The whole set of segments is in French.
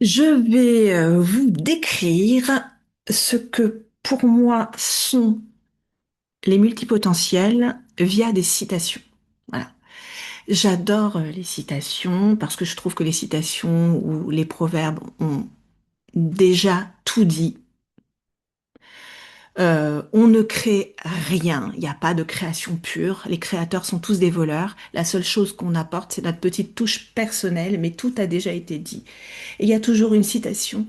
Je vais vous décrire ce que pour moi sont les multipotentiels via des citations. Voilà. J'adore les citations parce que je trouve que les citations ou les proverbes ont déjà tout dit. On ne crée rien, il n'y a pas de création pure. Les créateurs sont tous des voleurs. La seule chose qu'on apporte, c'est notre petite touche personnelle, mais tout a déjà été dit. Et il y a toujours une citation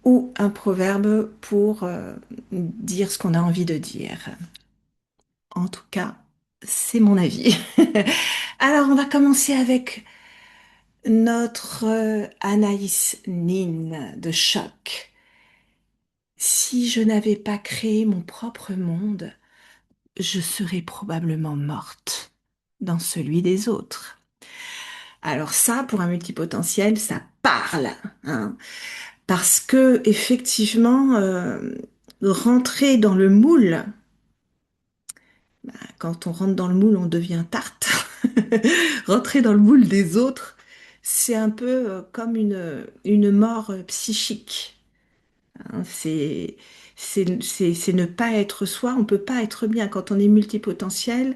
ou un proverbe pour dire ce qu'on a envie de dire. En tout cas, c'est mon avis. Alors, on va commencer avec notre Anaïs Nin de Choc. Si je n'avais pas créé mon propre monde, je serais probablement morte dans celui des autres. Alors ça, pour un multipotentiel, ça parle, hein. Parce que effectivement, rentrer dans le moule, quand on rentre dans le moule, on devient tarte. Rentrer dans le moule des autres, c'est un peu comme une mort psychique, hein. C'est ne pas être soi. On peut pas être bien quand on est multipotentiel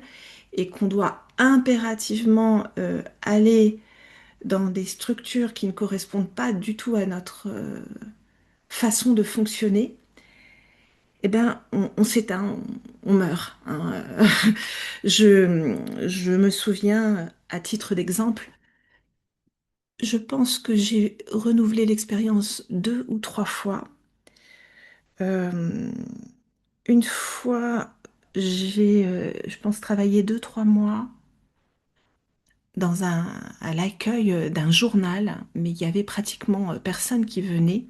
et qu'on doit impérativement aller dans des structures qui ne correspondent pas du tout à notre façon de fonctionner. Eh ben, on s'éteint, on meurt, hein. Je me souviens, à titre d'exemple, je pense que j'ai renouvelé l'expérience 2 ou 3 fois. Euh, une fois, je pense, travaillé 2, 3 mois à l'accueil d'un journal, mais il y avait pratiquement personne qui venait.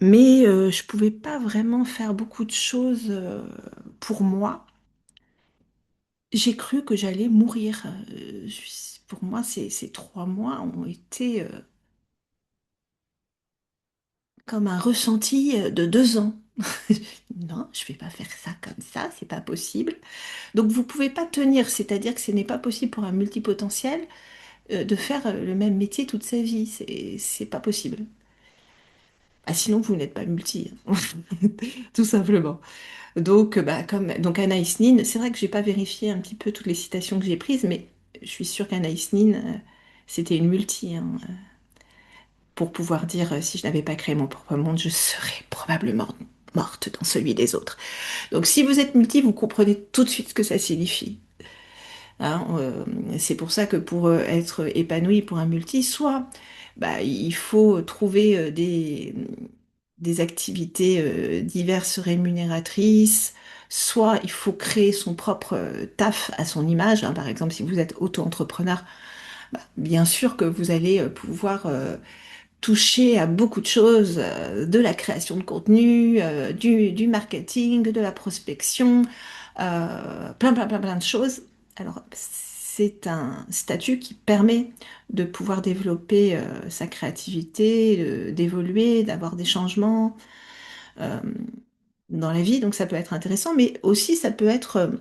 Mais je pouvais pas vraiment faire beaucoup de choses pour moi. J'ai cru que j'allais mourir. Pour moi, ces 3 mois ont été comme un ressenti de 2 ans. Non, je vais pas faire ça comme ça, c'est pas possible. Donc vous pouvez pas tenir, c'est-à-dire que ce n'est pas possible pour un multipotentiel de faire le même métier toute sa vie. C'est pas possible. Ah, sinon vous n'êtes pas multi, hein. Tout simplement. Donc, donc Anaïs Nin, c'est vrai que j'ai pas vérifié un petit peu toutes les citations que j'ai prises, mais je suis sûre qu'Anaïs Nin, c'était une multi, hein, pour pouvoir dire si je n'avais pas créé mon propre monde, je serais probablement morte dans celui des autres. Donc, si vous êtes multi, vous comprenez tout de suite ce que ça signifie, hein. C'est pour ça que pour être épanoui pour un multi, soit il faut trouver des activités diverses rémunératrices, soit il faut créer son propre taf à son image, hein. Par exemple, si vous êtes auto-entrepreneur, bien sûr que vous allez pouvoir toucher à beaucoup de choses, de la création de contenu, du marketing, de la prospection, plein de choses. Alors, c'est un statut qui permet de pouvoir développer sa créativité, d'évoluer, d'avoir des changements euh, dans la vie. Donc, ça peut être intéressant, mais aussi ça peut être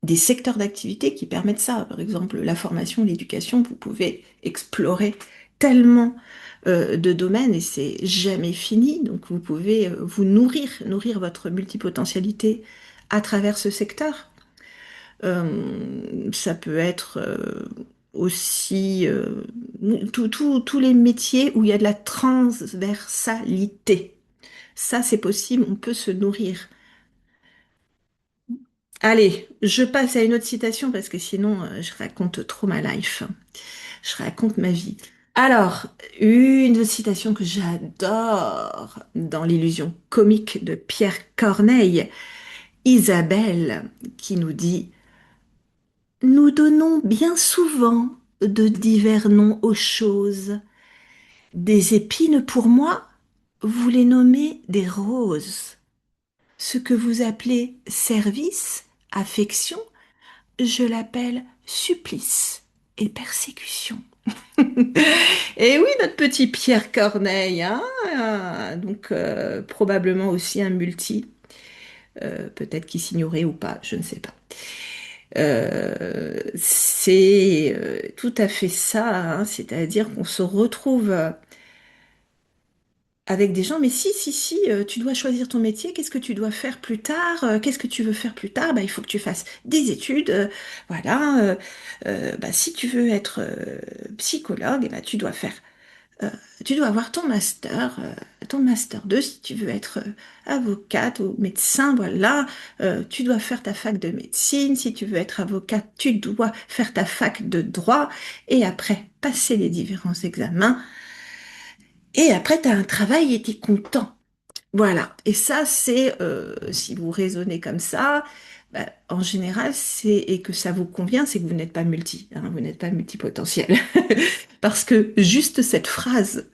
des secteurs d'activité qui permettent ça. Par exemple, la formation, l'éducation, vous pouvez explorer tellement de domaines et c'est jamais fini. Donc vous pouvez vous nourrir votre multipotentialité à travers ce secteur. Ça peut être aussi tous les métiers où il y a de la transversalité. Ça, c'est possible, on peut se nourrir. Allez, je passe à une autre citation parce que sinon, je raconte trop ma life. Je raconte ma vie. Alors, une citation que j'adore dans l'illusion comique de Pierre Corneille, Isabelle, qui nous dit: nous donnons bien souvent de divers noms aux choses. Des épines pour moi, vous les nommez des roses. Ce que vous appelez service, affection, je l'appelle supplice et persécution. Et oui, notre petit Pierre Corneille, hein, donc probablement aussi un multi, peut-être qu'il s'ignorait ou pas, je ne sais pas. C'est tout à fait ça, hein, c'est-à-dire qu'on se retrouve avec des gens, mais si, tu dois choisir ton métier, qu'est-ce que tu dois faire plus tard, qu'est-ce que tu veux faire plus tard, bah, il faut que tu fasses des études, voilà, bah, si tu veux être psychologue, eh ben, euh, tu dois avoir ton master 2 si tu veux être avocate ou médecin, voilà. Tu dois faire ta fac de médecine. Si tu veux être avocate, tu dois faire ta fac de droit et après passer les différents examens. Et après, tu as un travail et tu es content. Voilà. Et ça, si vous raisonnez comme ça, bah, en général, et que ça vous convient, c'est que vous n'êtes pas hein, vous n'êtes pas multipotentiel. Parce que juste cette phrase,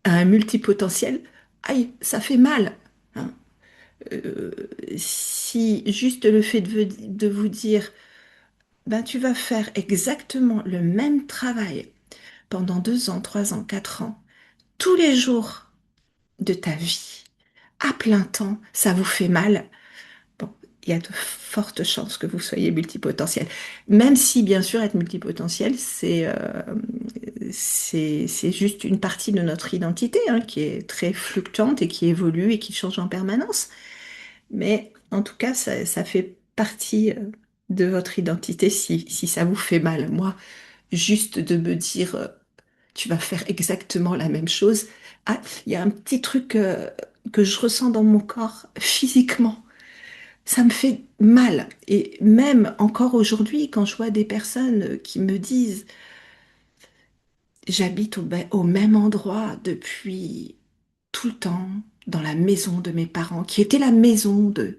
à un multipotentiel, aïe, ça fait mal, hein. Euh, si juste le fait de vous dire, ben, tu vas faire exactement le même travail pendant 2 ans, 3 ans, 4 ans, tous les jours de ta vie, à plein temps, ça vous fait mal. Bon, il y a de fortes chances que vous soyez multipotentiel. Même si, bien sûr, être multipotentiel, c'est juste une partie de notre identité, hein, qui est très fluctuante et qui évolue et qui change en permanence. Mais en tout cas, ça fait partie de votre identité si ça vous fait mal. Moi, juste de me dire, tu vas faire exactement la même chose. Ah, il y a un petit truc que je ressens dans mon corps physiquement. Ça me fait mal. Et même encore aujourd'hui, quand je vois des personnes qui me disent, j'habite au même endroit depuis tout le temps, dans la maison de mes parents, qui était la maison de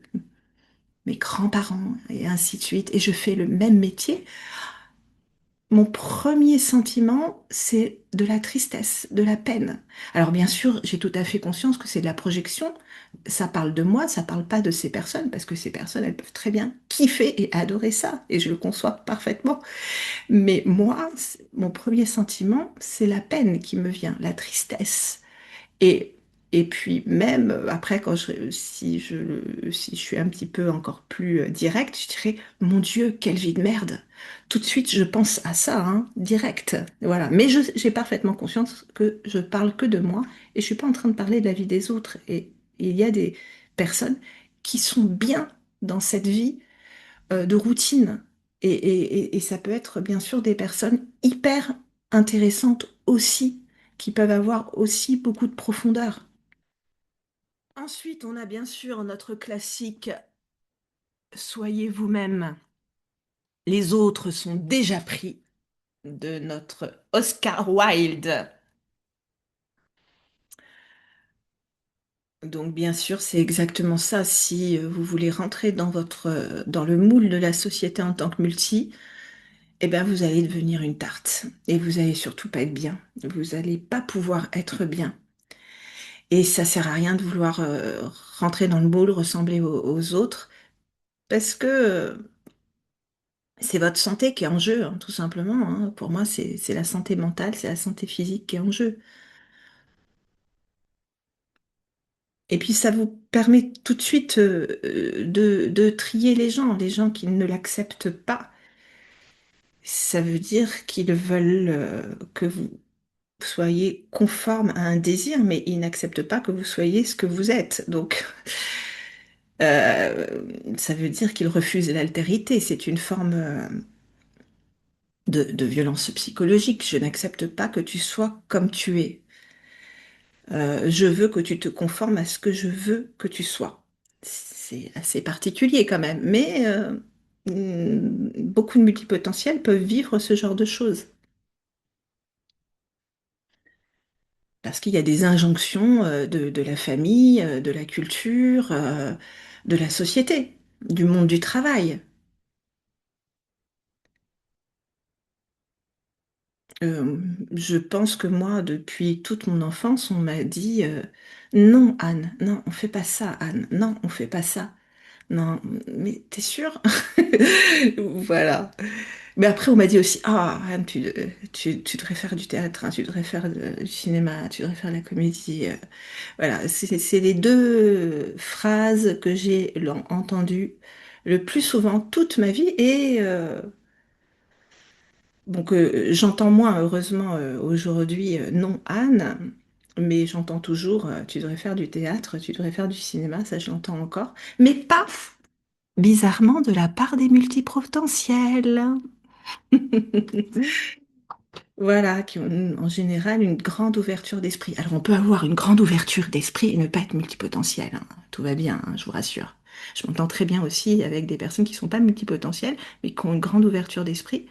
mes grands-parents, et ainsi de suite, et je fais le même métier, mon premier sentiment, c'est de la tristesse, de la peine. Alors bien sûr, j'ai tout à fait conscience que c'est de la projection. Ça parle de moi, ça parle pas de ces personnes, parce que ces personnes, elles peuvent très bien kiffer et adorer ça, et je le conçois parfaitement. Mais moi, mon premier sentiment, c'est la peine qui me vient, la tristesse. Et, et puis même après, si je suis un petit peu encore plus directe, je dirais, mon Dieu, quelle vie de merde. Tout de suite, je pense à ça, hein, direct. Voilà. Mais j'ai parfaitement conscience que je parle que de moi et je suis pas en train de parler de la vie des autres. Et il y a des personnes qui sont bien dans cette vie de routine. Et ça peut être bien sûr des personnes hyper intéressantes aussi, qui peuvent avoir aussi beaucoup de profondeur. Ensuite, on a bien sûr notre classique Soyez vous-même. Les autres sont déjà pris de notre Oscar Wilde. Donc bien sûr, c'est exactement ça. Si vous voulez rentrer dans le moule de la société en tant que multi, eh ben vous allez devenir une tarte. Et vous allez surtout pas être bien. Vous n'allez pas pouvoir être bien. Et ça sert à rien de vouloir rentrer dans le moule, ressembler aux autres, parce que c'est votre santé qui est en jeu, hein, tout simplement, hein. Pour moi, c'est la santé mentale, c'est la santé physique qui est en jeu. Et puis ça vous permet tout de suite de trier les gens qui ne l'acceptent pas. Ça veut dire qu'ils veulent que vous soyez conforme à un désir, mais ils n'acceptent pas que vous soyez ce que vous êtes. Donc, euh, ça veut dire qu'ils refusent l'altérité. C'est une forme de violence psychologique. Je n'accepte pas que tu sois comme tu es. Je veux que tu te conformes à ce que je veux que tu sois. C'est assez particulier quand même, mais beaucoup de multipotentiels peuvent vivre ce genre de choses. Parce qu'il y a des injonctions de la famille, de la culture, de la société, du monde du travail. Euh, je pense que moi, depuis toute mon enfance, on m'a dit non, Anne, non, on fait pas ça, Anne, non, on fait pas ça. Non, mais t'es sûre? Voilà. Mais après, on m'a dit aussi, ah, Anne, tu devrais faire du théâtre, hein, tu devrais faire du cinéma, tu devrais faire de la comédie. Voilà, c'est les deux phrases que j'ai entendues le plus souvent toute ma vie. Et donc, j'entends moins, heureusement, aujourd'hui, non, Anne, mais j'entends toujours, tu devrais faire du théâtre, tu devrais faire du cinéma, ça je l'entends encore, mais pas, bizarrement, de la part des multipotentiels. Voilà, qui ont en général une grande ouverture d'esprit. Alors, on peut avoir une grande ouverture d'esprit et ne pas être multipotentiel, hein. Tout va bien, hein, je vous rassure. Je m'entends très bien aussi avec des personnes qui ne sont pas multipotentielles, mais qui ont une grande ouverture d'esprit.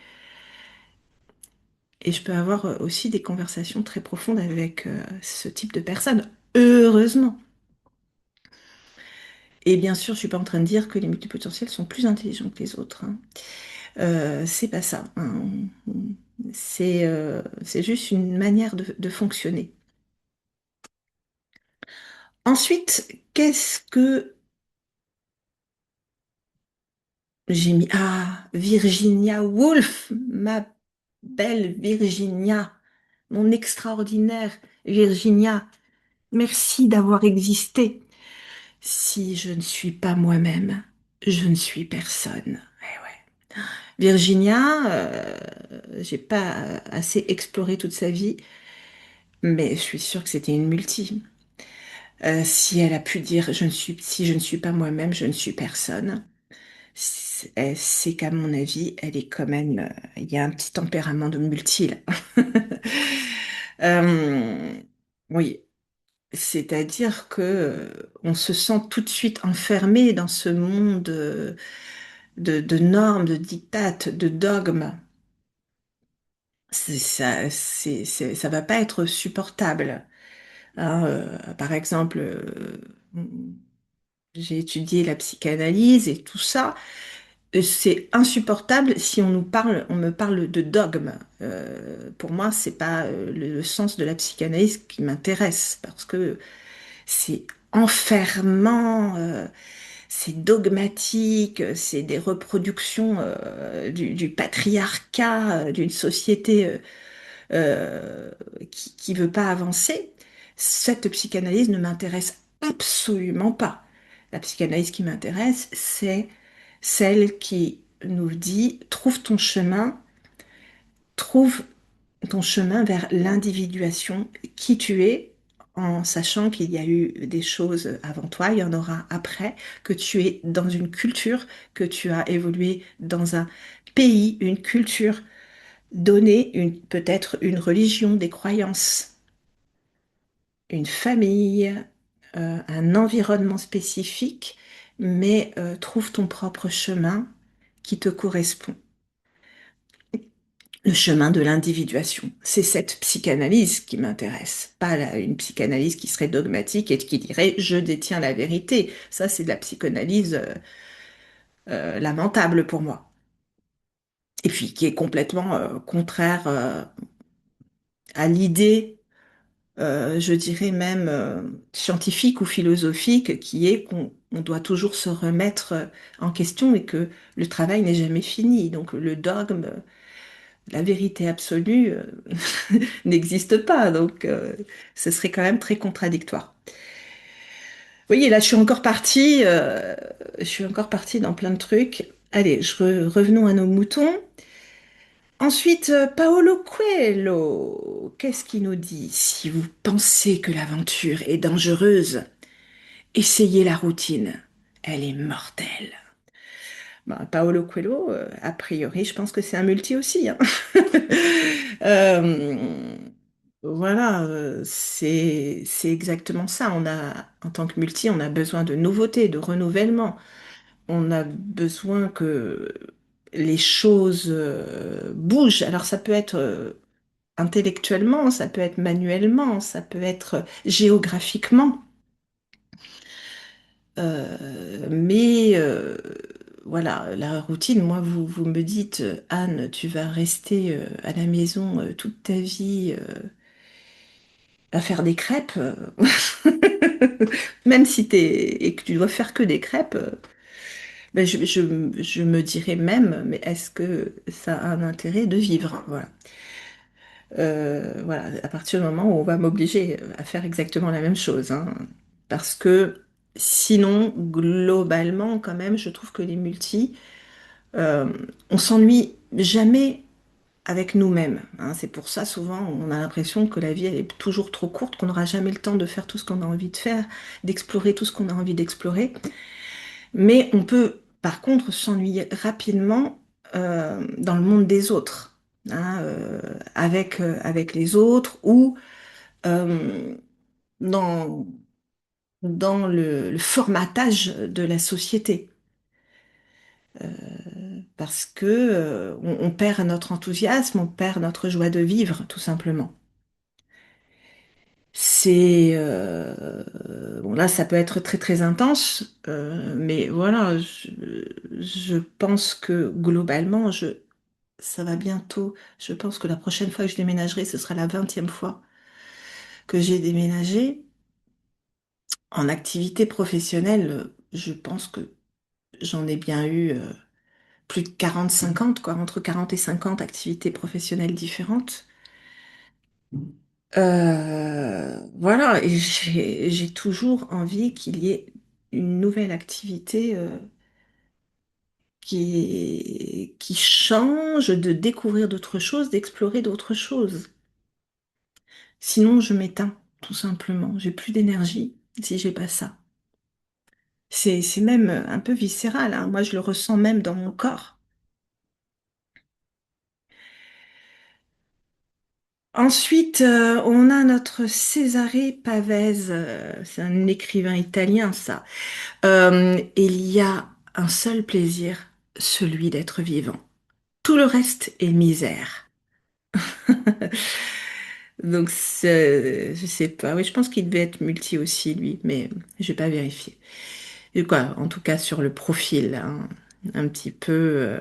Et je peux avoir aussi des conversations très profondes avec ce type de personnes, heureusement. Et bien sûr, je suis pas en train de dire que les multipotentiels sont plus intelligents que les autres, hein. C'est pas ça, hein. C'est juste une manière de fonctionner. Ensuite, qu'est-ce que j'ai mis? Ah, Virginia Woolf, ma belle Virginia, mon extraordinaire Virginia. Merci d'avoir existé. Si je ne suis pas moi-même, je ne suis personne. Eh ouais. Virginia, j'ai pas assez exploré toute sa vie, mais je suis sûre que c'était une multi. Si elle a pu dire si je ne suis pas moi-même, je ne suis personne, c'est qu'à mon avis, elle est quand même, il y a un petit tempérament de multi là. Euh, oui, c'est-à-dire que on se sent tout de suite enfermé dans ce monde de normes, de dictates, de dogmes. Ça va pas être supportable, hein. Par exemple, j'ai étudié la psychanalyse et tout ça. C'est insupportable si on me parle de dogme. Pour moi, c'est pas le sens de la psychanalyse qui m'intéresse parce que c'est enfermant, c'est dogmatique, c'est des reproductions du patriarcat, d'une société qui veut pas avancer. Cette psychanalyse ne m'intéresse absolument pas. La psychanalyse qui m'intéresse, c'est celle qui nous dit trouve trouve ton chemin vers l'individuation, qui tu es, en sachant qu'il y a eu des choses avant toi, il y en aura après, que tu es dans une culture, que tu as évolué dans un pays, une culture donnée, peut-être une religion, des croyances, une famille, un environnement spécifique, mais trouve ton propre chemin qui te correspond. Le chemin de l'individuation. C'est cette psychanalyse qui m'intéresse, pas une psychanalyse qui serait dogmatique et qui dirait je détiens la vérité. Ça, c'est de la psychanalyse lamentable pour moi. Et puis qui est complètement contraire à l'idée, je dirais même scientifique ou philosophique, qui est qu'on doit toujours se remettre en question et que le travail n'est jamais fini. Donc le dogme, la vérité absolue n'existe pas, donc ce serait quand même très contradictoire. Vous voyez, là, je suis encore partie dans plein de trucs. Allez, revenons à nos moutons. Ensuite, Paolo Coelho, qu'est-ce qu'il nous dit? Si vous pensez que l'aventure est dangereuse, essayez la routine. Elle est mortelle. Bah, Paolo Coelho, a priori, je pense que c'est un multi aussi, hein. Euh, voilà, c'est exactement ça. En tant que multi, on a besoin de nouveautés, de renouvellement. On a besoin que les choses bougent. Alors ça peut être intellectuellement, ça peut être manuellement, ça peut être géographiquement. Mais voilà, la routine, moi, vous me dites, Anne, tu vas rester à la maison toute ta vie à faire des crêpes, même si et que tu dois faire que des crêpes, ben je me dirais même, mais est-ce que ça a un intérêt de vivre? Voilà. Voilà, à partir du moment où on va m'obliger à faire exactement la même chose, hein, parce que Sinon, globalement, quand même, je trouve que les multis, euh, on s'ennuie jamais avec nous-mêmes, hein. C'est pour ça, souvent, on a l'impression que la vie, elle est toujours trop courte, qu'on n'aura jamais le temps de faire tout ce qu'on a envie de faire, d'explorer tout ce qu'on a envie d'explorer. Mais on peut, par contre, s'ennuyer rapidement dans le monde des autres, hein, avec les autres ou euh, dans, dans le formatage de la société. Parce que on perd notre enthousiasme, on perd notre joie de vivre, tout simplement. Bon, là, ça peut être très très intense, mais voilà, je pense que globalement, ça va bientôt. Je pense que la prochaine fois que je déménagerai, ce sera la 20e fois que j'ai déménagé. En activité professionnelle, je pense que j'en ai bien eu plus de 40, 50, quoi, entre 40 et 50 activités professionnelles différentes. Voilà, et j'ai toujours envie qu'il y ait une nouvelle activité qui change, de découvrir d'autres choses, d'explorer d'autres choses. Sinon, je m'éteins, tout simplement. J'ai plus d'énergie si j'ai pas ça. C'est même un peu viscéral, hein. Moi, je le ressens même dans mon corps. Ensuite, on a notre Cesare Pavese. C'est un écrivain italien, ça. Il y a un seul plaisir, celui d'être vivant. Tout le reste est misère. Donc, je sais pas. Oui, je pense qu'il devait être multi aussi, lui, mais je vais pas vérifier. Et quoi, en tout cas, sur le profil, hein, un petit peu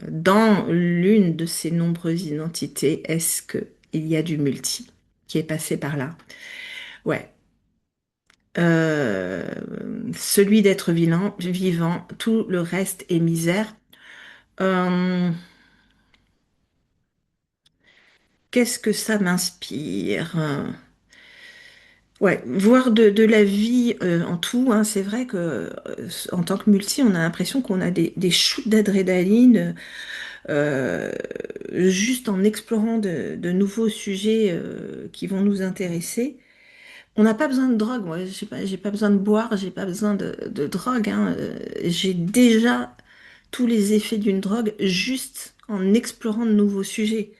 dans l'une de ces nombreuses identités, est-ce que il y a du multi qui est passé par là? Ouais. Euh, Celui d'être vivant, tout le reste est misère. Euh, qu'est-ce que ça m'inspire? Ouais, voir de la vie en tout, hein, c'est vrai que en tant que multi, on a l'impression qu'on a des shoots d'adrénaline euh, juste en explorant de nouveaux sujets qui vont nous intéresser. On n'a pas besoin de drogue, moi, j'ai pas besoin de boire, j'ai pas besoin de drogue, hein. J'ai déjà tous les effets d'une drogue juste en explorant de nouveaux sujets.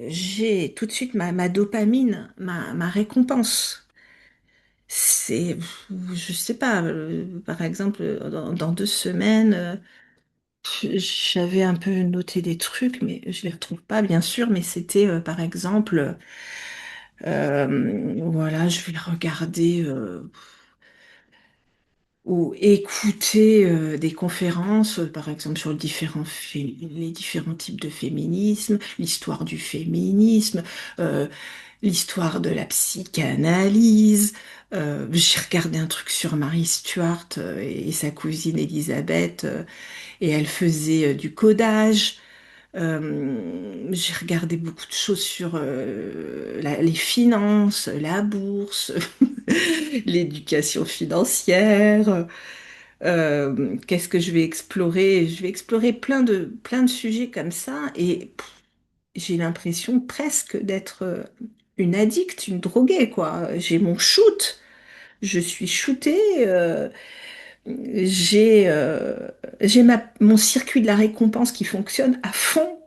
J'ai tout de suite ma dopamine, ma récompense. C'est, je sais pas, par exemple, dans 2 semaines, j'avais un peu noté des trucs, mais je les retrouve pas, bien sûr, mais c'était, par exemple, voilà, je vais regarder ou écouter des conférences, par exemple, sur les différents types de féminisme, l'histoire du féminisme, euh, l'histoire de la psychanalyse. J'ai regardé un truc sur Marie Stuart et sa cousine Elisabeth, et elle faisait du codage. J'ai regardé beaucoup de choses sur les finances, la bourse, l'éducation financière. Qu'est-ce que je vais explorer? Je vais explorer plein de sujets comme ça et j'ai l'impression presque d'être une addict, une droguée, quoi. J'ai mon shoot, je suis shootée, j'ai mon circuit de la récompense qui fonctionne à fond,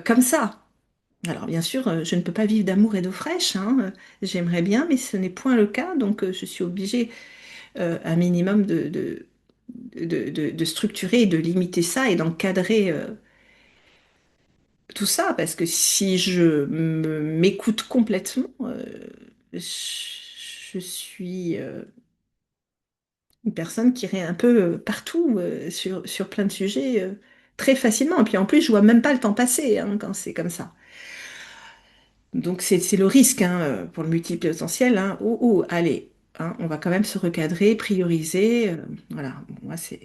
comme ça. Alors bien sûr, je ne peux pas vivre d'amour et d'eau fraîche, hein. J'aimerais bien, mais ce n'est point le cas, donc je suis obligée un minimum de structurer et de limiter ça et d'encadrer tout ça, parce que si m'écoute complètement, je suis une personne qui irait un peu partout sur plein de sujets très facilement. Et puis en plus, je vois même pas le temps passer hein, quand c'est comme ça. Donc c'est le risque hein, pour le multipotentiel. Hein. Allez, hein, on va quand même se recadrer, prioriser. Voilà, moi c'est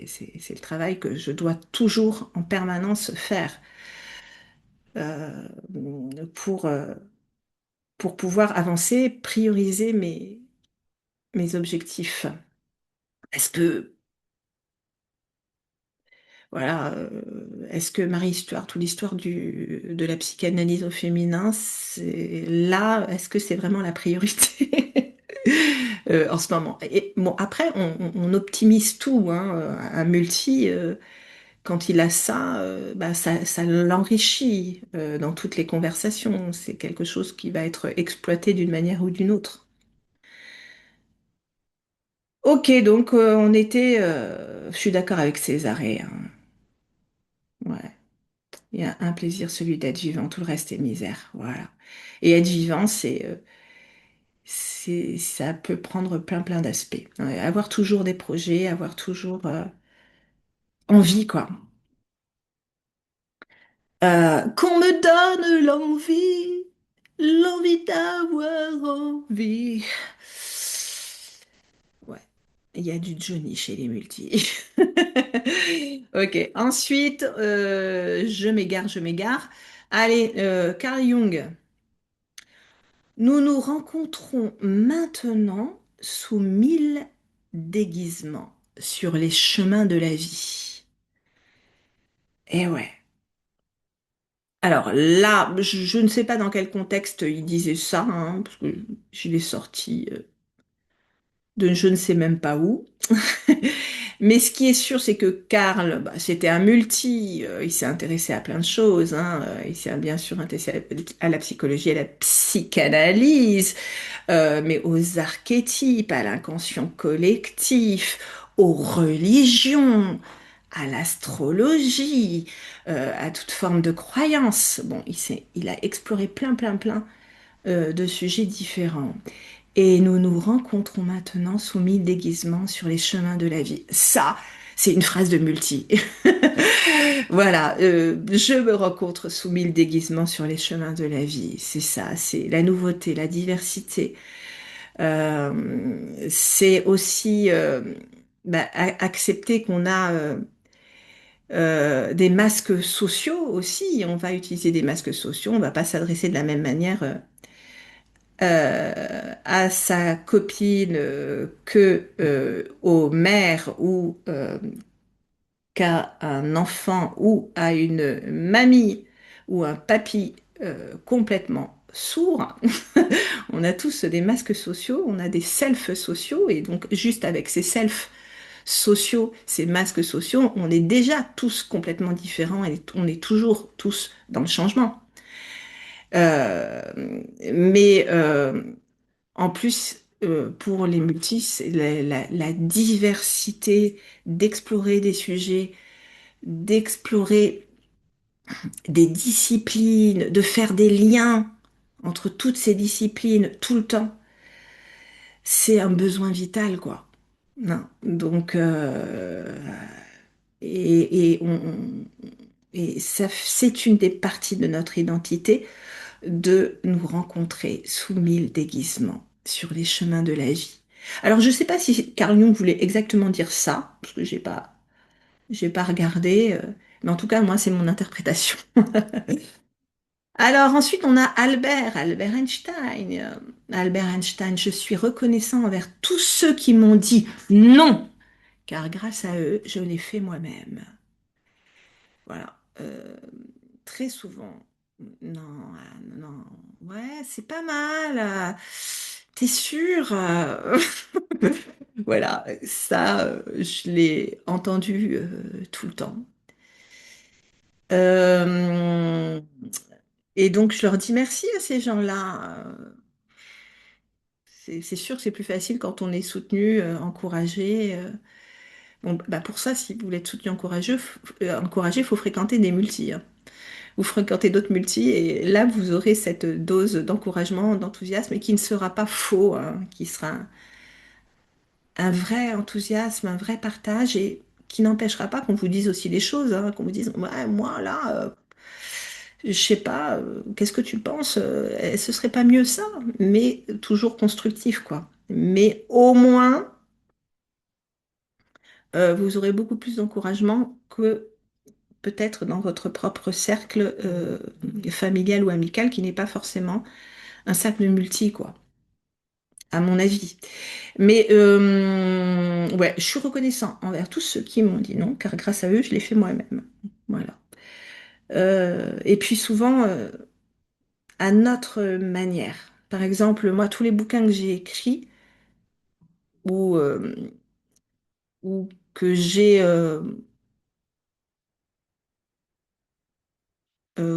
le travail que je dois toujours en permanence faire euh, pour, euh, pour pouvoir avancer, prioriser mes objectifs. Est-ce que, voilà, est-ce que Marie Stuart ou l'histoire de la psychanalyse au féminin, c'est là, est-ce que c'est vraiment la priorité en ce moment? Et bon, après, on optimise tout, hein, un multi. Quand il a ça, bah, ça l'enrichit dans toutes les conversations. C'est quelque chose qui va être exploité d'une manière ou d'une autre. Ok, donc je suis d'accord avec Césarée, hein. Ouais, il y a un plaisir, celui d'être vivant, tout le reste est misère. Voilà. Et être vivant, ça peut prendre plein d'aspects. Ouais, avoir toujours des projets, avoir toujours envie, quoi. Qu'on me donne l'envie d'avoir envie. Ouais, il y a du Johnny chez les multis. Ok, ensuite, je m'égare. Allez, Carl Jung. Nous nous rencontrons maintenant sous 1000 déguisements sur les chemins de la vie. Eh ouais. Alors là, je ne sais pas dans quel contexte il disait ça, hein, parce que je l'ai sorti de je ne sais même pas où. Mais ce qui est sûr, c'est que Karl, bah, c'était un multi, il s'est intéressé à plein de choses, hein, il s'est bien sûr intéressé à la psychologie, à la psychanalyse, mais aux archétypes, à l'inconscient collectif, aux religions, à l'astrologie, à toute forme de croyance. Bon, il a exploré plein de sujets différents. Et nous nous rencontrons maintenant sous 1000 déguisements sur les chemins de la vie. Ça, c'est une phrase de multi. Voilà, je me rencontre sous 1000 déguisements sur les chemins de la vie. C'est ça, c'est la nouveauté, la diversité. C'est aussi bah, accepter qu'on a des masques sociaux aussi. On va utiliser des masques sociaux. On va pas s'adresser de la même manière à sa copine que aux mères ou qu'à un enfant ou à une mamie ou un papy complètement sourd. On a tous des masques sociaux, on a des selfs sociaux et donc juste avec ces selfs sociaux, ces masques sociaux, on est déjà tous complètement différents et on est toujours tous dans le changement. Euh, mais en plus, pour les multis, c'est la diversité d'explorer des sujets, d'explorer des disciplines, de faire des liens entre toutes ces disciplines tout le temps, c'est un besoin vital, quoi. Non. Donc, et ça, c'est une des parties de notre identité de nous rencontrer sous 1000 déguisements sur les chemins de la vie. Alors, je ne sais pas si Carl Jung voulait exactement dire ça, parce que j'ai pas regardé, mais en tout cas, moi, c'est mon interprétation. Alors, ensuite, on a Albert Einstein. Albert Einstein, je suis reconnaissant envers tous ceux qui m'ont dit non, car grâce à eux, je l'ai fait moi-même. Voilà. Très souvent. Non, non. Ouais, c'est pas mal. T'es sûr? Voilà, ça, je l'ai entendu tout le temps. Euh, et donc, je leur dis merci à ces gens-là. C'est sûr que c'est plus facile quand on est soutenu, encouragé. Bon, bah pour ça, si vous voulez être soutenu, encouragé, il faut fréquenter des multis, hein. Vous fréquentez d'autres multis et là, vous aurez cette dose d'encouragement, d'enthousiasme et qui ne sera pas faux, hein, qui sera un vrai enthousiasme, un vrai partage et qui n'empêchera pas qu'on vous dise aussi des choses, hein, qu'on vous dise, ouais, moi là, je sais pas, qu'est-ce que tu penses? Ce serait pas mieux ça, mais toujours constructif, quoi. Mais au moins, vous aurez beaucoup plus d'encouragement que peut-être dans votre propre cercle familial ou amical qui n'est pas forcément un cercle de multi, quoi. à mon avis. Mais ouais, je suis reconnaissant envers tous ceux qui m'ont dit non, car grâce à eux, je l'ai fait moi-même. Voilà. Et puis souvent, à notre manière. Par exemple, moi, tous les bouquins que j'ai écrits ou, ou que j'ai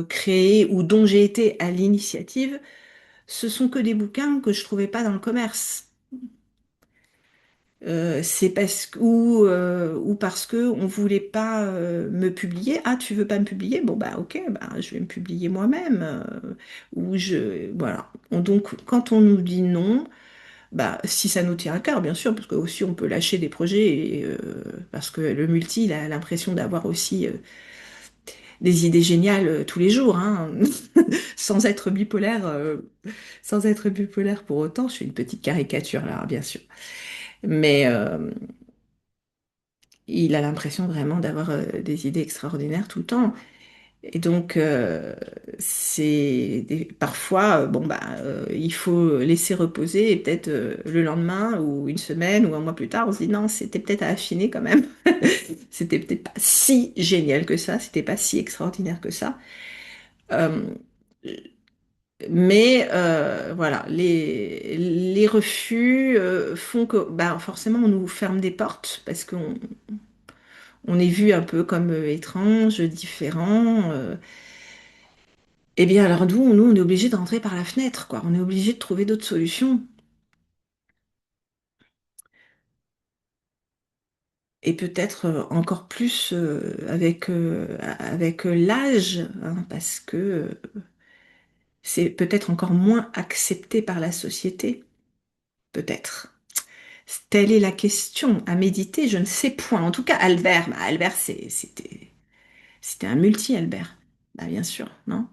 créés ou dont j'ai été à l'initiative, ce sont que des bouquins que je trouvais pas dans le commerce. C'est parce que, ou parce que on voulait pas me publier. Ah, tu veux pas me publier? Bon bah ok, bah je vais me publier moi-même. Ou je voilà. Donc quand on nous dit non, bah si ça nous tient à cœur, bien sûr, parce que aussi on peut lâcher des projets parce que le multi, il a l'impression d'avoir aussi des idées géniales tous les jours, hein, sans être bipolaire, sans être bipolaire pour autant. Je suis une petite caricature là, bien sûr. Mais il a l'impression vraiment d'avoir des idées extraordinaires tout le temps. Et donc, parfois, bon, bah, il faut laisser reposer et peut-être le lendemain ou une semaine ou un mois plus tard, on se dit non, c'était peut-être à affiner quand même. C'était peut-être pas si génial que ça, c'était pas si extraordinaire que ça. Euh, mais voilà, les refus font que bah, forcément on nous ferme des portes parce qu'on est vu un peu comme étrange, différent. Eh bien, alors nous, on est obligé de rentrer par la fenêtre, quoi. On est obligé de trouver d'autres solutions. Et peut-être encore plus avec l'âge, hein, parce que c'est peut-être encore moins accepté par la société. Peut-être. Telle est la question à méditer, je ne sais point. En tout cas, Albert, bah, Albert, c'était un multi-Albert. Bah, bien sûr, non?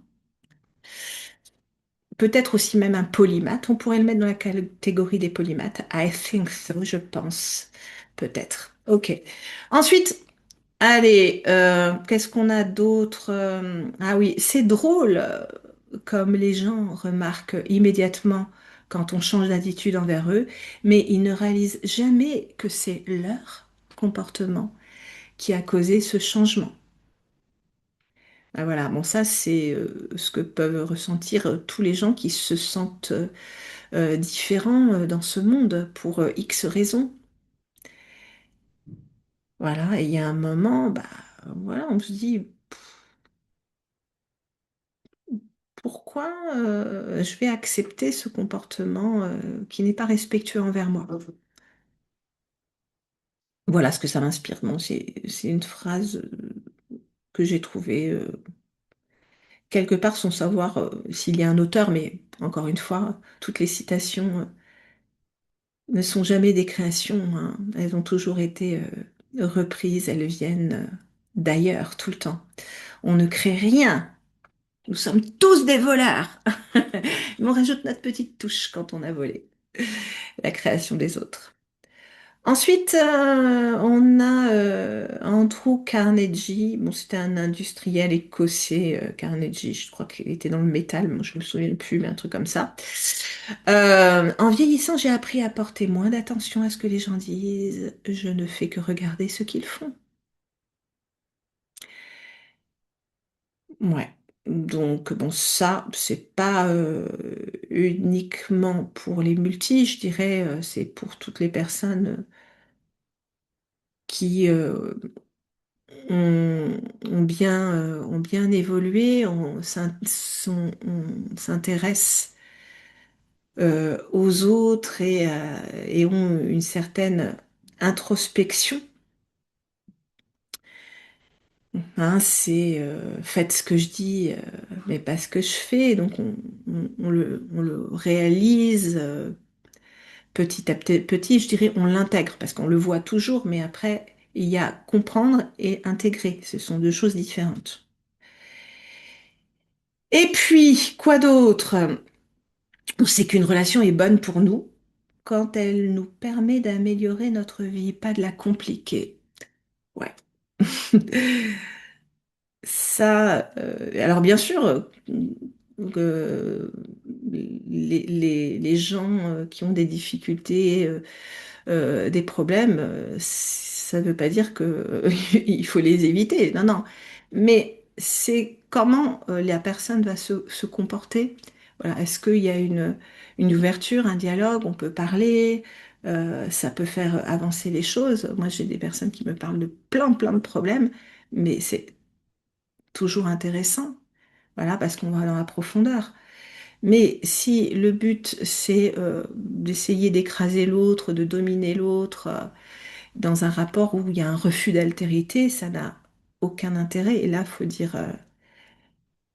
Peut-être aussi même un polymathe. On pourrait le mettre dans la catégorie des polymathes. I think so, je pense. Peut-être. Ok. Ensuite, allez, qu'est-ce qu'on a d'autre? Ah oui, c'est drôle comme les gens remarquent immédiatement quand on change d'attitude envers eux, mais ils ne réalisent jamais que c'est leur comportement qui a causé ce changement. Ah, voilà, bon ça c'est ce que peuvent ressentir tous les gens qui se sentent différents dans ce monde pour X raisons. Voilà, et il y a un moment, bah voilà, on se dit pourquoi je vais accepter ce comportement qui n'est pas respectueux envers moi. Voilà ce que ça m'inspire. Bon, c'est une phrase que j'ai trouvée quelque part sans savoir s'il y a un auteur, mais encore une fois, toutes les citations ne sont jamais des créations, hein. Elles ont toujours été reprises, elles viennent d'ailleurs tout le temps. On ne crée rien. Nous sommes tous des voleurs. Mais on rajoute notre petite touche quand on a volé la création des autres. Ensuite, on a Andrew Carnegie. Bon, c'était un industriel écossais, Carnegie. Je crois qu'il était dans le métal. Moi, je me souviens plus, mais un truc comme ça. En vieillissant, j'ai appris à porter moins d'attention à ce que les gens disent. Je ne fais que regarder ce qu'ils font. Ouais. Donc, bon, ça, c'est pas uniquement pour les multis, je dirais, c'est pour toutes les personnes qui ont bien évolué, on s'intéresse aux autres et ont une certaine introspection. Hein, c'est faites ce que je dis, mais pas ce que je fais. Donc on le réalise petit à petit, je dirais, on l'intègre parce qu'on le voit toujours, mais après, il y a comprendre et intégrer. Ce sont deux choses différentes. Et puis, quoi d'autre? On sait qu'une relation est bonne pour nous quand elle nous permet d'améliorer notre vie, pas de la compliquer. Ouais. Ça, alors bien sûr, les gens qui ont des difficultés, des problèmes, ça ne veut pas dire que il faut les éviter. Non, non. Mais c'est comment la personne va se comporter. Voilà. Est-ce qu'il y a une ouverture, un dialogue, on peut parler, ça peut faire avancer les choses. Moi, j'ai des personnes qui me parlent de plein de problèmes, mais c'est toujours intéressant. Voilà, parce qu'on va dans la profondeur. Mais si le but, c'est d'essayer d'écraser l'autre, de dominer l'autre, dans un rapport où il y a un refus d'altérité, ça n'a aucun intérêt. Et là, il faut dire,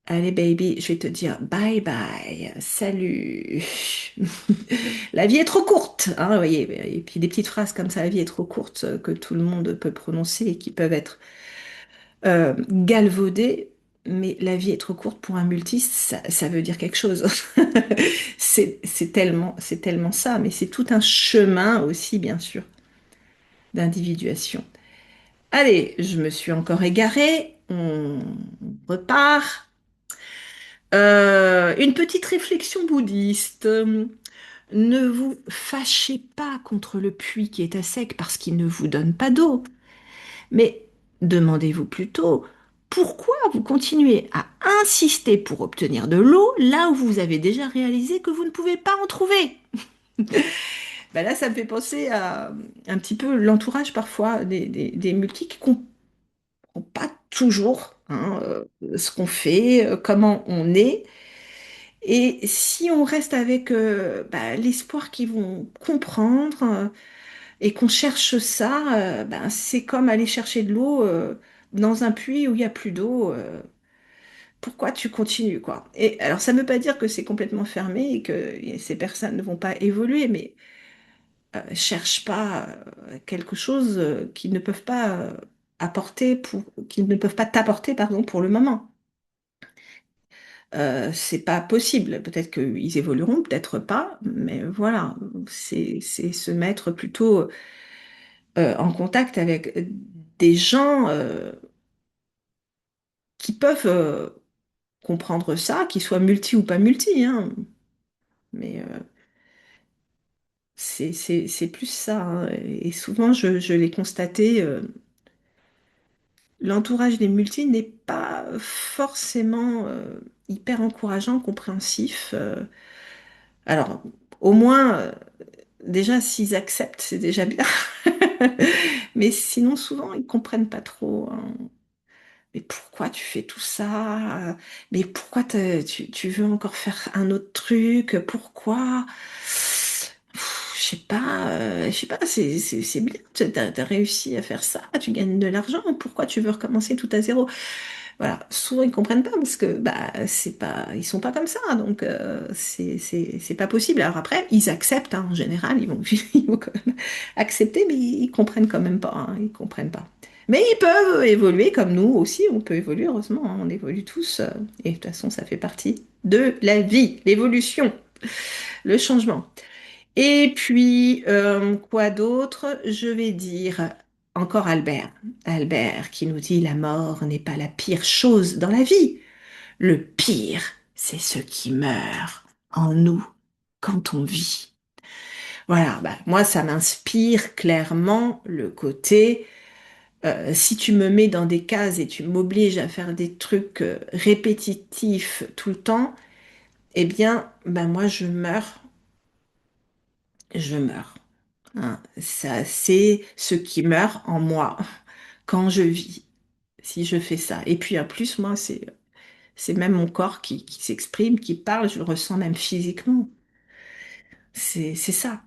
allez baby, je vais te dire bye bye, salut. La vie est trop courte, hein, vous voyez. Et puis des petites phrases comme ça, la vie est trop courte, que tout le monde peut prononcer et qui peuvent être galvaudées. Mais la vie est trop courte pour un multi, ça veut dire quelque chose. C'est tellement ça, mais c'est tout un chemin aussi, bien sûr, d'individuation. Allez, je me suis encore égarée. On repart. Une petite réflexion bouddhiste. Ne vous fâchez pas contre le puits qui est à sec parce qu'il ne vous donne pas d'eau, mais demandez-vous plutôt pourquoi vous continuez à insister pour obtenir de l'eau là où vous avez déjà réalisé que vous ne pouvez pas en trouver. Ben là, ça me fait penser à un petit peu l'entourage parfois des multis qui comprennent pas toujours hein, ce qu'on fait, comment on est. Et si on reste avec l'espoir qu'ils vont comprendre et qu'on cherche ça, c'est comme aller chercher de l'eau dans un puits où il n'y a plus d'eau. Pourquoi tu continues, quoi? Et alors, ça ne veut pas dire que c'est complètement fermé et que ces personnes ne vont pas évoluer, mais cherche pas quelque chose qu'ils ne peuvent pas qu'ils ne peuvent pas t'apporter, pardon, pour le moment. C'est pas possible. Peut-être qu'ils évolueront, peut-être pas, mais voilà, c'est se mettre plutôt en contact avec des gens qui peuvent comprendre ça, qu'ils soient multi ou pas multi, hein. Mais c'est plus ça, hein. Et souvent, je l'ai constaté, l'entourage des multis n'est pas forcément hyper encourageant, compréhensif. Alors, au moins, déjà, s'ils acceptent, c'est déjà bien. Mais sinon, souvent, ils comprennent pas trop, hein. Mais pourquoi tu fais tout ça? Mais pourquoi tu veux encore faire un autre truc? Pourquoi? Je sais pas, c'est bien, t'as réussi à faire ça, tu gagnes de l'argent, pourquoi tu veux recommencer tout à zéro? Voilà, souvent ils comprennent pas parce que c'est pas, ils sont pas comme ça, donc c'est pas possible. Alors après, ils acceptent, hein, en général, ils vont quand même accepter, mais ils comprennent quand même pas, hein, ils comprennent pas. Mais ils peuvent évoluer comme nous aussi, on peut évoluer, heureusement, hein, on évolue tous, et de toute façon, ça fait partie de la vie, l'évolution, le changement. Et puis, quoi d'autre? Je vais dire encore Albert. Albert qui nous dit la mort n'est pas la pire chose dans la vie. Le pire, c'est ce qui meurt en nous quand on vit. Voilà, moi, ça m'inspire clairement le côté, si tu me mets dans des cases et tu m'obliges à faire des trucs répétitifs tout le temps, eh bien, moi, je meurs. Hein. Ça, c'est ce qui meurt en moi quand je vis, si je fais ça. Et puis en plus, moi, c'est même mon corps qui s'exprime, qui parle, je le ressens même physiquement. C'est ça.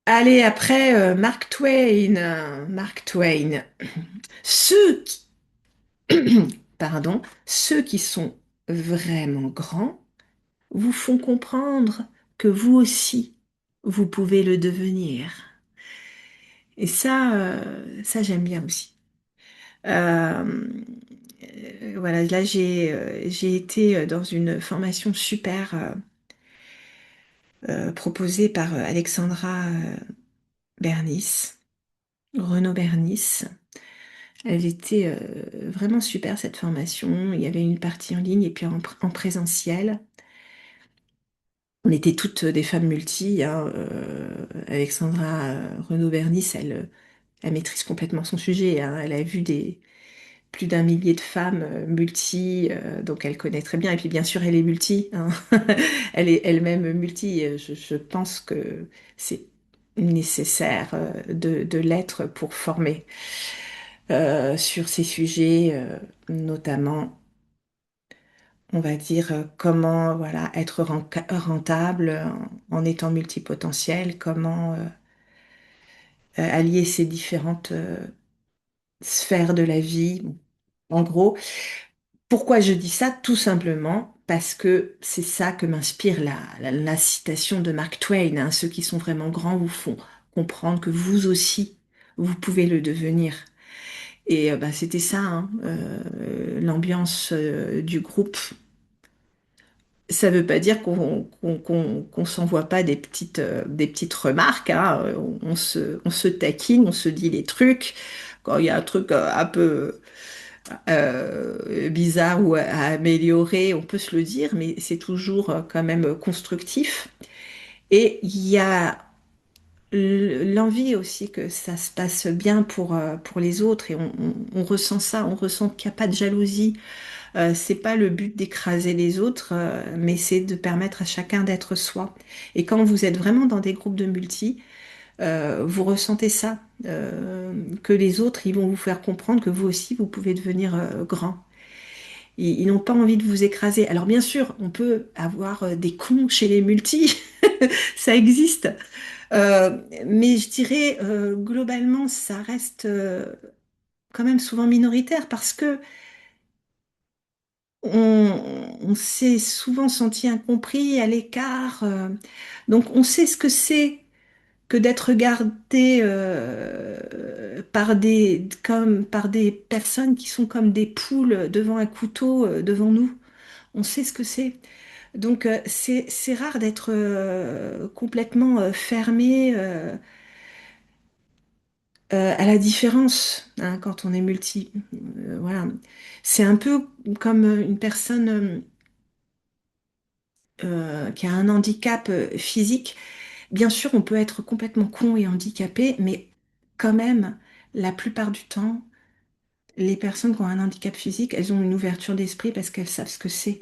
Allez, après, Mark Twain. Mark Twain. Ceux qui, pardon, ceux qui sont vraiment grands vous font comprendre que vous aussi, vous pouvez le devenir. Et ça j'aime bien aussi. Euh, voilà, là j'ai été dans une formation super proposée par Alexandra Bernis, Renaud Bernis. Elle était vraiment super cette formation. Il y avait une partie en ligne et puis en présentiel. On était toutes des femmes multi, hein, Alexandra Renaud-Bernis, elle maîtrise complètement son sujet, hein. Elle a vu plus d'un millier de femmes multi, donc elle connaît très bien. Et puis bien sûr, elle est multi, hein. Elle est elle-même multi. Je pense que c'est nécessaire de l'être pour former sur ces sujets, notamment, on va dire, comment voilà, être rentable en étant multipotentiel, comment allier ces différentes sphères de la vie. En gros, pourquoi je dis ça? Tout simplement parce que c'est ça que m'inspire la citation de Mark Twain, hein. Ceux qui sont vraiment grands vous font comprendre que vous aussi, vous pouvez le devenir. Et bah, c'était ça, hein, l'ambiance du groupe. Ça veut pas dire qu'on s'envoie pas des petites remarques, hein. On se taquine, on se dit des trucs. Quand il y a un truc un peu bizarre ou à améliorer, on peut se le dire, mais c'est toujours quand même constructif. Et il y a l'envie aussi que ça se passe bien pour les autres et on ressent ça, on ressent qu'il n'y a pas de jalousie. C'est pas le but d'écraser les autres, mais c'est de permettre à chacun d'être soi. Et quand vous êtes vraiment dans des groupes de multi, vous ressentez ça, que les autres, ils vont vous faire comprendre que vous aussi, vous pouvez devenir grand. Ils n'ont pas envie de vous écraser. Alors bien sûr, on peut avoir des cons chez les multis, ça existe. Mais je dirais, globalement, ça reste quand même souvent minoritaire parce que on s'est souvent senti incompris, à l'écart. Donc on sait ce que c'est que d'être regardé par des personnes qui sont comme des poules devant un couteau devant nous. On sait ce que c'est. Donc c'est rare d'être complètement fermé à la différence, hein, quand on est multi. Voilà. C'est un peu comme une personne qui a un handicap physique. Bien sûr, on peut être complètement con et handicapé, mais quand même, la plupart du temps, les personnes qui ont un handicap physique, elles ont une ouverture d'esprit parce qu'elles savent ce que c'est.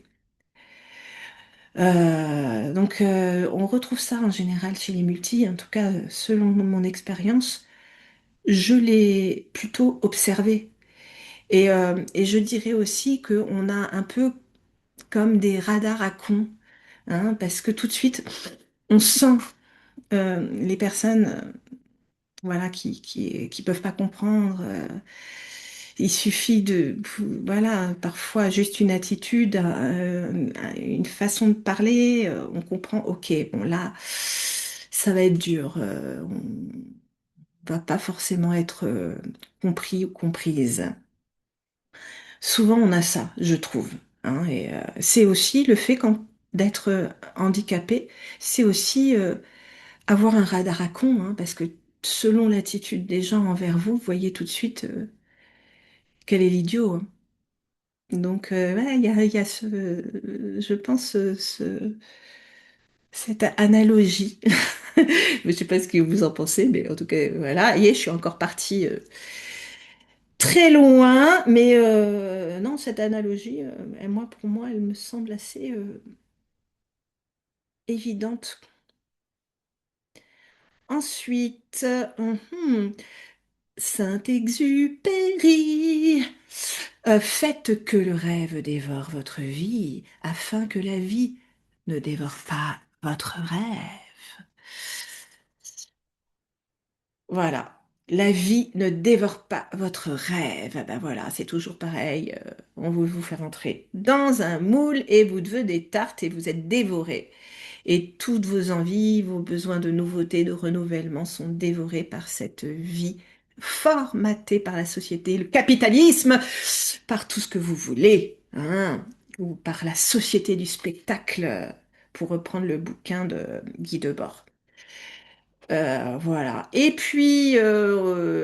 Donc, on retrouve ça en général chez les multis, en tout cas, selon mon expérience, je l'ai plutôt observé. Et je dirais aussi qu'on a un peu comme des radars à con, hein, parce que tout de suite, on sent les personnes voilà, qui peuvent pas comprendre. Il suffit de, voilà, parfois juste une attitude, une façon de parler, on comprend, ok, bon là, ça va être dur, on va pas forcément être compris ou comprise. Souvent, on a ça, je trouve, hein, et c'est aussi le fait d'être handicapé, c'est aussi avoir un radar à con, hein, parce que selon l'attitude des gens envers vous, vous voyez tout de suite quel est l'idiot, hein. Donc, ouais, il y a je pense, cette analogie. Je ne sais pas ce que vous en pensez, mais en tout cas, voilà. Et je suis encore partie très loin, mais non, cette analogie, pour moi, elle me semble assez évidente. Ensuite, Saint-Exupéry. Faites que le rêve dévore votre vie, afin que la vie ne dévore pas votre rêve. Voilà. La vie ne dévore pas votre rêve. Ah ben voilà, c'est toujours pareil. On veut vous faire entrer dans un moule et vous devez des tartes et vous êtes dévoré. Et toutes vos envies, vos besoins de nouveauté, de renouvellement sont dévorés par cette vie formatée par la société, le capitalisme, par tout ce que vous voulez, hein, ou par la société du spectacle, pour reprendre le bouquin de Guy Debord. Voilà. Et puis,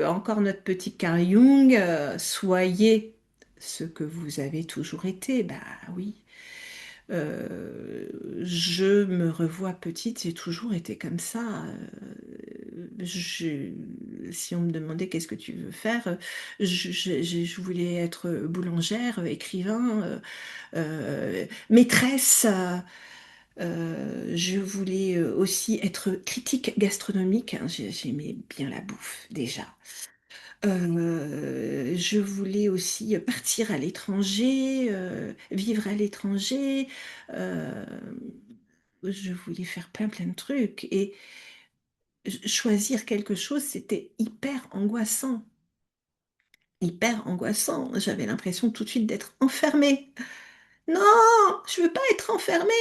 encore notre petit Carl Jung, soyez ce que vous avez toujours été. Bah oui. Euh, je me revois petite, j'ai toujours été comme ça. Si on me demandait qu'est-ce que tu veux faire, je voulais être boulangère, écrivain, maîtresse. Je voulais aussi être critique gastronomique, hein. J'aimais bien la bouffe déjà. Je voulais aussi partir à l'étranger, vivre à l'étranger. euh, je voulais faire plein de trucs. Et choisir quelque chose, c'était hyper angoissant. Hyper angoissant. J'avais l'impression tout de suite d'être enfermée. Non, je veux pas être enfermée.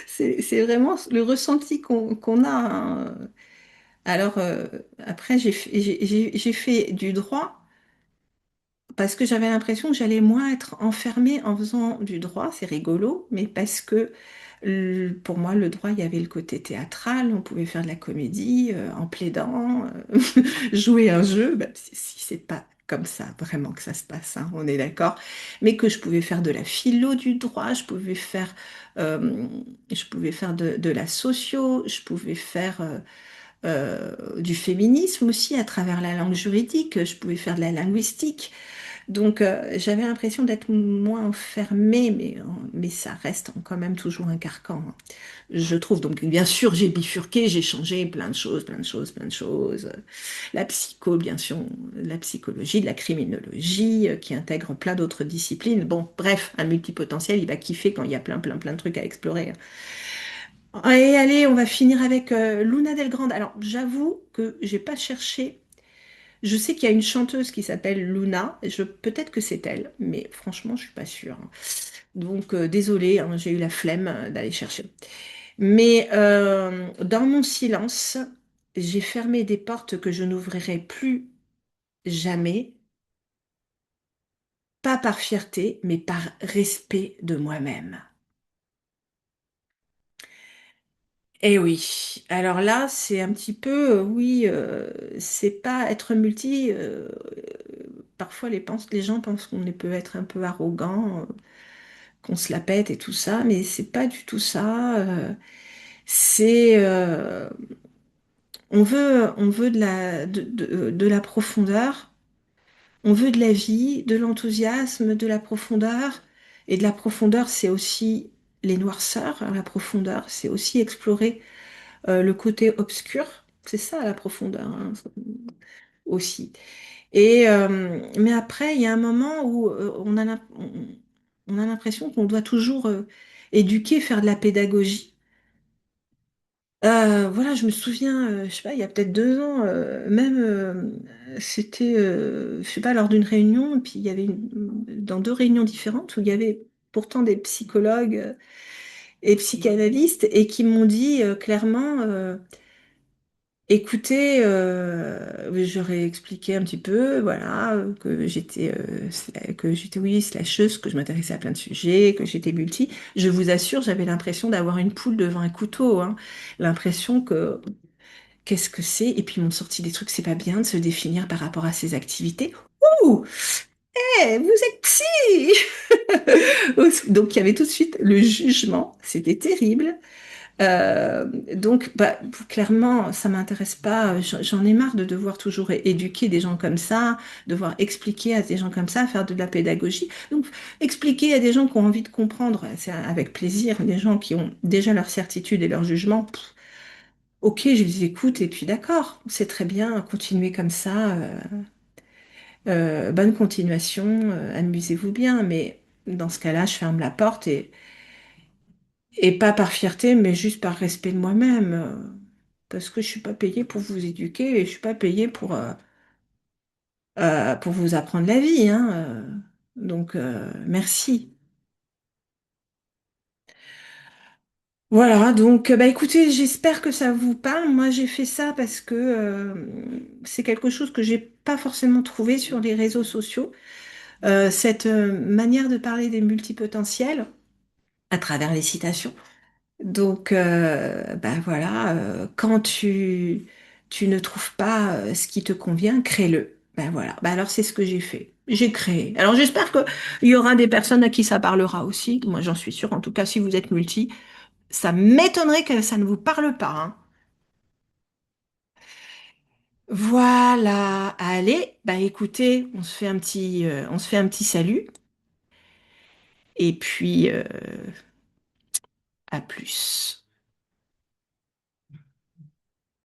C'est vraiment le ressenti qu'on a, hein. Alors, après, j'ai fait du droit parce que j'avais l'impression que j'allais moins être enfermée en faisant du droit. C'est rigolo, mais parce que pour moi, le droit, il y avait le côté théâtral. On pouvait faire de la comédie en plaidant, jouer un jeu. Bah, si c'est pas comme ça vraiment que ça se passe, hein, on est d'accord. Mais que je pouvais faire de la philo du droit, euh, je pouvais faire de la socio, je pouvais faire du féminisme aussi à travers la langue juridique, je pouvais faire de la linguistique. Donc j'avais l'impression d'être moins enfermée, mais ça reste quand même toujours un carcan, hein, je trouve. Donc bien sûr, j'ai bifurqué, j'ai changé plein de choses, plein de choses, plein de choses. La psycho, bien sûr, la psychologie, de la criminologie, qui intègre plein d'autres disciplines. Bon, bref, un multipotentiel, il va kiffer quand il y a plein de trucs à explorer, hein. Et allez, on va finir avec Luna Del Grande. Alors, j'avoue que j'ai pas cherché. Je sais qu'il y a une chanteuse qui s'appelle Luna. Peut-être que c'est elle, mais franchement, je suis pas sûre, hein. Donc, désolée, hein, j'ai eu la flemme d'aller chercher. Mais dans mon silence, j'ai fermé des portes que je n'ouvrirai plus jamais, pas par fierté, mais par respect de moi-même. Eh oui, alors là, c'est un petit peu, oui, c'est pas être multi. Parfois, les gens pensent qu'on peut être un peu arrogant, qu'on se la pète et tout ça, mais c'est pas du tout ça. C'est, on veut de la profondeur, on veut de la vie, de l'enthousiasme, de la profondeur, et de la profondeur, c'est aussi les noirceurs. La profondeur, c'est aussi explorer le côté obscur, c'est ça la profondeur, hein, aussi. Et mais après, il y a un moment où on a l'impression qu'on doit toujours éduquer, faire de la pédagogie. Voilà, je me souviens, je sais pas, il y a peut-être 2 ans, même, c'était, je sais pas, lors d'une réunion, et puis il y avait dans 2 réunions différentes où il y avait pourtant des psychologues et psychanalystes et qui m'ont dit clairement. Écoutez, j'aurais expliqué un petit peu, voilà, que j'étais, oui, slasheuse, que je m'intéressais à plein de sujets, que j'étais multi. Je vous assure, j'avais l'impression d'avoir une poule devant un couteau, hein. L'impression que, qu'est-ce que c'est? Et puis ils m'ont sorti des trucs, c'est pas bien de se définir par rapport à ses activités. Ouh, vous êtes psy! Donc il y avait tout de suite le jugement, c'était terrible. Donc, bah, clairement, ça m'intéresse pas. J'en ai marre de devoir toujours éduquer des gens comme ça, devoir expliquer à des gens comme ça, faire de la pédagogie. Donc, expliquer à des gens qui ont envie de comprendre, c'est avec plaisir. Des gens qui ont déjà leur certitude et leur jugement, ok, je les écoute et puis d'accord, c'est très bien, continuez comme ça. Bonne continuation, amusez-vous bien. Mais dans ce cas-là, je ferme la porte et pas par fierté, mais juste par respect de moi-même. Parce que je suis pas payée pour vous éduquer et je suis pas payée pour vous apprendre la vie, hein. Donc, merci. Voilà, donc bah écoutez, j'espère que ça vous parle. Moi, j'ai fait ça parce que c'est quelque chose que j'ai pas forcément trouvé sur les réseaux sociaux. Cette manière de parler des multipotentiels à travers les citations. Donc, ben voilà, quand tu ne trouves pas ce qui te convient, crée-le. Ben voilà. Ben alors, c'est ce que j'ai fait. J'ai créé. Alors, j'espère qu'il y aura des personnes à qui ça parlera aussi. Moi, j'en suis sûre. En tout cas, si vous êtes multi, ça m'étonnerait que ça ne vous parle pas, hein. Voilà. Allez, bah écoutez, on se fait un petit salut. Et puis, à plus.